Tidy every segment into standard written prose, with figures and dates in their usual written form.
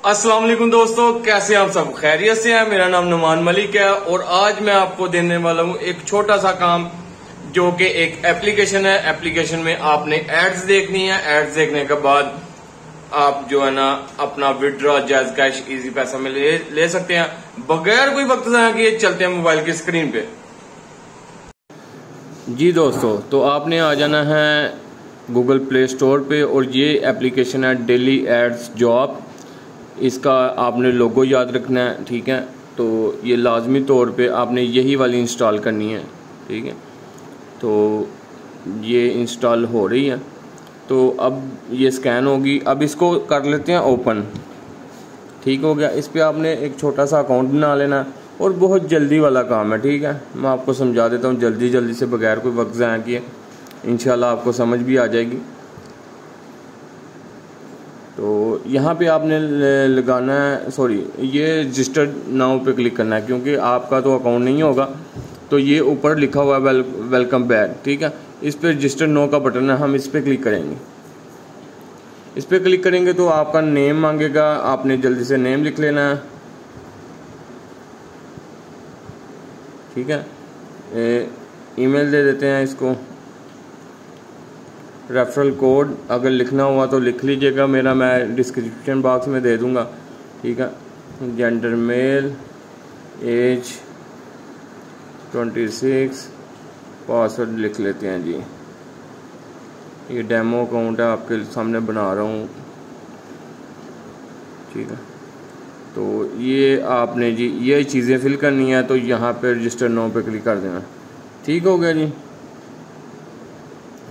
अस्सलाम वालेकुम दोस्तों, कैसे आप सब खैरियत से हैं। मेरा नाम नुमान मलिक है और आज मैं आपको देने वाला हूं एक छोटा सा काम जो कि एक एप्लीकेशन है। एप्लीकेशन में आपने एड्स देखनी है। एड्स देखने के बाद आप जो है ना अपना विड्रॉ, जैज कैश, इजी पैसा में ले सकते हैं बगैर कोई वक्त ज़ाया किए। चलते हैं मोबाइल की स्क्रीन पे। जी दोस्तों, तो आपने आ जाना है गूगल प्ले स्टोर पे और ये एप्लीकेशन है डेली एड्स जॉब। इसका आपने लोगो याद रखना है, ठीक है। तो ये लाजमी तौर पे आपने यही वाली इंस्टॉल करनी है, ठीक है। तो ये इंस्टॉल हो रही है, तो अब ये स्कैन होगी। अब इसको कर लेते हैं ओपन। ठीक हो गया। इस पर आपने एक छोटा सा अकाउंट बना लेना है और बहुत जल्दी वाला काम है, ठीक है। मैं आपको समझा देता हूँ जल्दी जल्दी से, बगैर कोई वक्त ज़ाया किए। इंशाल्लाह आपको समझ भी आ जाएगी। तो यहाँ पे आपने लगाना है, सॉरी, ये रजिस्टर्ड नाउ पे क्लिक करना है क्योंकि आपका तो अकाउंट नहीं होगा। तो ये ऊपर लिखा हुआ है वेलकम बैक, ठीक है। इस पर रजिस्टर्ड नो का बटन है, हम इस पर क्लिक करेंगे। इस पर क्लिक करेंगे तो आपका नेम मांगेगा, आपने जल्दी से नेम लिख लेना है, ठीक है। ईमेल दे देते हैं इसको। रेफरल कोड अगर लिखना हुआ तो लिख लीजिएगा, मेरा मैं डिस्क्रिप्शन बॉक्स में दे दूंगा, ठीक है। जेंडर मेल, एज 26, पासवर्ड लिख लेते हैं जी। ये डेमो अकाउंट है, आपके सामने बना रहा हूँ, ठीक है। तो ये आपने जी ये चीज़ें फिल करनी है, तो यहाँ पे रजिस्टर नो पे क्लिक कर देना। ठीक हो गया जी,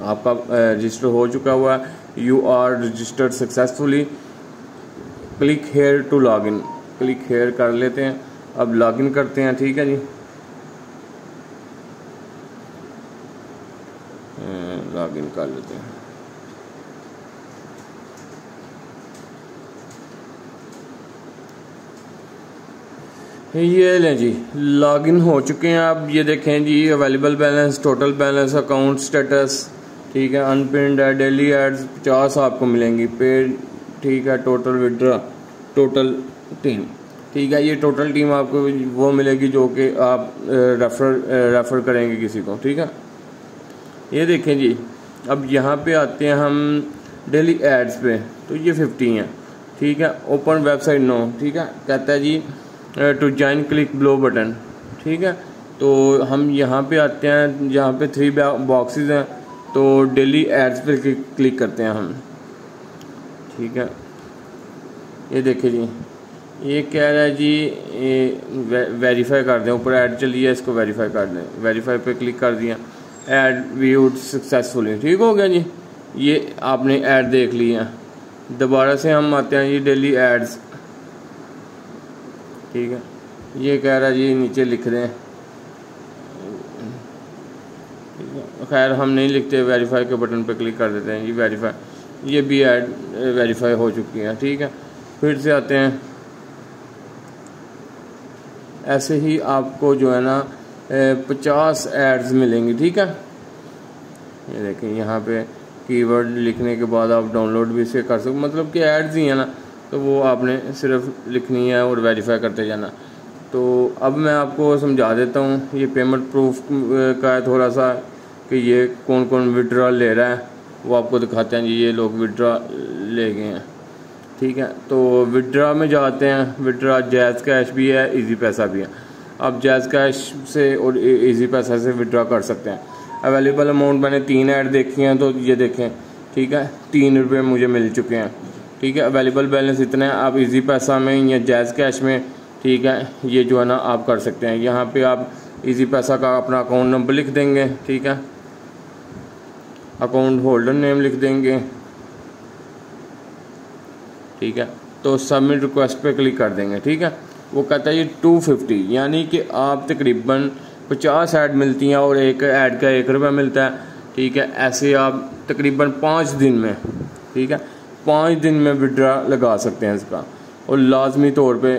आपका रजिस्टर हो चुका हुआ है। You are registered successfully, click here to log in. Click here कर लेते हैं। अब लॉग इन करते हैं, ठीक है जी। लॉग इन कर लेते हैं। ये लें जी, लॉगिन हो चुके हैं। अब ये देखें जी, available balance, total balance, account status, ठीक है। अनपिन्ड है, डेली एड्स 50 आपको मिलेंगी, पेड, ठीक है। टोटल विड्रॉ, टोटल टीम, ठीक है। ये टोटल टीम आपको वो मिलेगी जो कि आप रेफर करेंगे किसी को, ठीक है। ये देखें जी, अब यहाँ पे आते हैं हम डेली एड्स पे, तो ये 50 हैं, ठीक है। ओपन वेबसाइट नो, ठीक है। कहता है जी to join click below button, ठीक है। तो हम यहाँ पे आते हैं, यहाँ पे 3 बॉक्सेस हैं, तो डेली एड्स पे क्लिक करते हैं हम, ठीक है। ये देखिए जी, ये कह रहा है जी वेरीफाई कर दें। ऊपर ऐड चलिए, इसको वेरीफाई कर दें। वेरीफाई पे क्लिक कर दिया, ऐड व्यूड सक्सेसफुली, ठीक हो गया जी। ये आपने ऐड देख लिया। दोबारा से हम आते हैं जी डेली एड्स, ठीक है। ये कह रहा है जी नीचे लिख दें, खैर हम नहीं लिखते, वेरीफाई के बटन पे क्लिक कर देते हैं जी, वेरीफाई। ये भी ऐड वेरीफाई हो चुकी है, ठीक है। फिर से आते हैं। ऐसे ही आपको जो है ना 50 एड्स मिलेंगी, ठीक है। ये देखें, यहाँ पे कीवर्ड लिखने के बाद आप डाउनलोड भी इसे कर सकते, मतलब कि एड्स ही है ना, तो वो आपने सिर्फ लिखनी है और वेरीफाई करते जाना। तो अब मैं आपको समझा देता हूँ। ये पेमेंट प्रूफ का है थोड़ा सा, कि ये कौन कौन विड्रॉ ले रहा है, वो आपको दिखाते हैं जी। ये लोग विड्रॉ ले गए हैं, ठीक है। तो विड्रॉ में जाते हैं। विड्रॉ जैज कैश भी है, इजी पैसा भी है। आप जैज कैश से और इजी पैसा से विड्रॉ कर सकते हैं। अवेलेबल अमाउंट मैंने 3 ऐड देखी हैं, तो ये देखें, ठीक है। 3 रुपये मुझे मिल चुके हैं, ठीक है। अवेलेबल बैलेंस इतना है। आप इजी पैसा में या जैज कैश में, ठीक है, ये जो है ना आप कर सकते हैं। यहाँ पे आप इजी पैसा का अपना अकाउंट नंबर लिख देंगे, ठीक है। अकाउंट होल्डर नेम लिख देंगे, ठीक है। तो सबमिट रिक्वेस्ट पे क्लिक कर देंगे, ठीक है। वो कहता है ये 250, यानी कि आप तकरीबन 50 ऐड मिलती हैं और एक ऐड का 1 रुपया मिलता है, ठीक है। ऐसे आप तकरीबन 5 दिन में, ठीक है, 5 दिन में विड्रॉ लगा सकते हैं इसका, और लाजमी तौर पे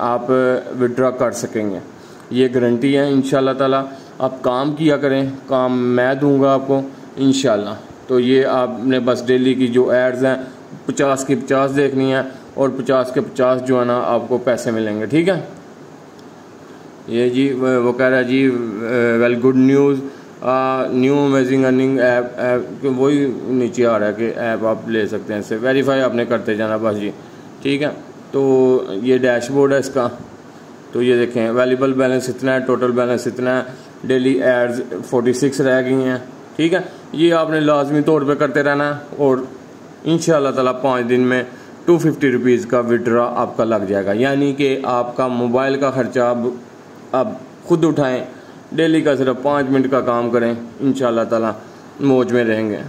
आप विड्रॉ कर सकेंगे। ये गारंटी है इंशाल्लाह ताला। आप काम किया करें, काम मैं दूंगा आपको इंशाल्लाह। तो ये आपने बस डेली की जो एड्स हैं 50 की 50 देखनी है और 50 के 50 जो है ना आपको पैसे मिलेंगे। ठीक है, ये जी वो कह रहा है जी well good news new amazing earning app वही नीचे आ रहा है कि ऐप आप ले सकते हैं, इससे वेरीफाई आपने करते जाना बस जी। ठीक है, तो ये डैशबोर्ड है इसका। तो ये देखें अवेलेबल बैलेंस इतना है, टोटल बैलेंस इतना है, डेली एड्स 46 रह गई हैं। ठीक है, ये आपने लाजमी तौर पे करते रहना है और इंशाअल्लाह ताला 5 दिन में 250 रुपीज़ का विड्रॉ आपका लग जाएगा। यानी कि आपका मोबाइल का ख़र्चा अब खुद उठाएं, डेली का सिर्फ 5 मिनट का काम करें, इंशाअल्लाह ताला मौज में रहेंगे।